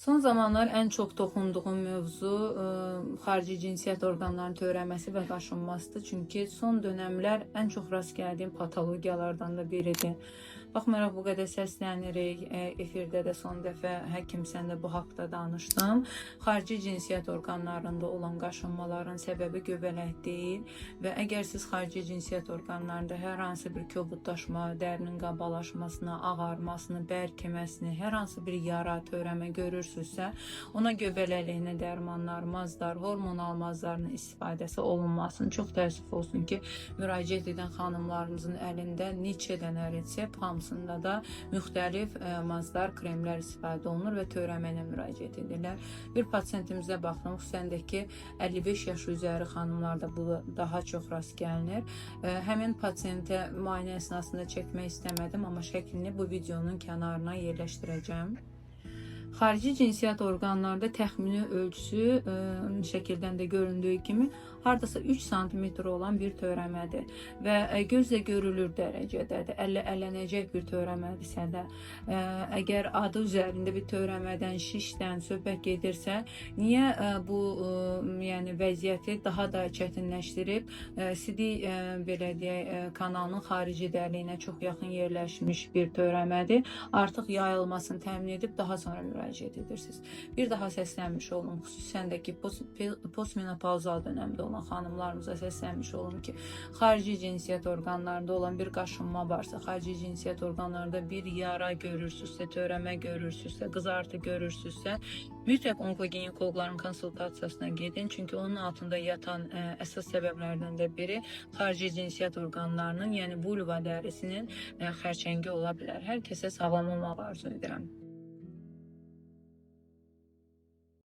Son zamanlar ən çox toxunduğum mövzu xarici cinsiyyət orqanlarının törəməsi və qaşınmasıdır. Çünki son dönəmlər ən çox rast gəldiyim patologiyalardan da biridir. Baxmayaraq bu qədər səslənirik, efirdə də son dəfə həkim səndə bu haqda danışdım. Xarici cinsiyyət orqanlarında olan qaşınmaların səbəbi göbələk deyil və əgər siz xarici cinsiyyət orqanlarında hər hansı bir kobudlaşma, dərinin qabalaşmasını, ağarmasını, bərkiməsini, hər hansı bir yara, törəmə görürsünüzsə, ona göbələkliyinə dərmanlar, mazlar, hormonal mazlarının istifadəsi olunmasın. Çox təəssüf olsun ki, müraciət edən xanımlarımızın əlində neçə dənə resept, hamısında da müxtəlif mazlar, kremlər istifadə olunur və törəmə ilə müraciət edirlər. Bir pasientimizə baxdım, xüsusən də ki, 55 yaş üzəri xanımlarda bu daha çox rast gəlinir. Həmin pasientə müayinə əsnasında çəkmək istəmədim, amma şəklini bu videonun kənarına yerləşdirəcəm. Xarici cinsiyyət orqanlarda təxmini ölçüsü şəkildən də göründüyü kimi hardasa 3 sm olan bir törəmədir və gözlə görülür dərəcədədir. Ələnəcək bir törəmədirsə də, əgər adı üzərində bir törəmədən, şişdən söhbət gedirsə, niyə bu yəni vəziyyəti daha da çətinləşdirib? Sidik belə deyək, kanalının xarici dərliyinə çox yaxın yerləşmiş bir törəmədir. Artıq yayılmasını təmin edib daha sonra müraciət edirsiniz. Bir daha səslənmiş olun, xüsusən də ki, postmenopauzal dönəmdə olan xanımlarımıza səslənmiş olun ki, xarici cinsiyyət orqanlarında olan bir qaşınma varsa, xarici cinsiyyət orqanlarında bir yara görürsünüzsə, törəmə görürsünüzsə, qızartı görürsünüzsə, mütləq onkoginekologların konsultasiyasına gedin. Çünki onun altında yatan əsas səbəblərdən də biri xarici cinsiyyət orqanlarının, yəni vulva dərisinin xərçəngi ola bilər. Hər kəsə sağlam olmaq arzu edirəm.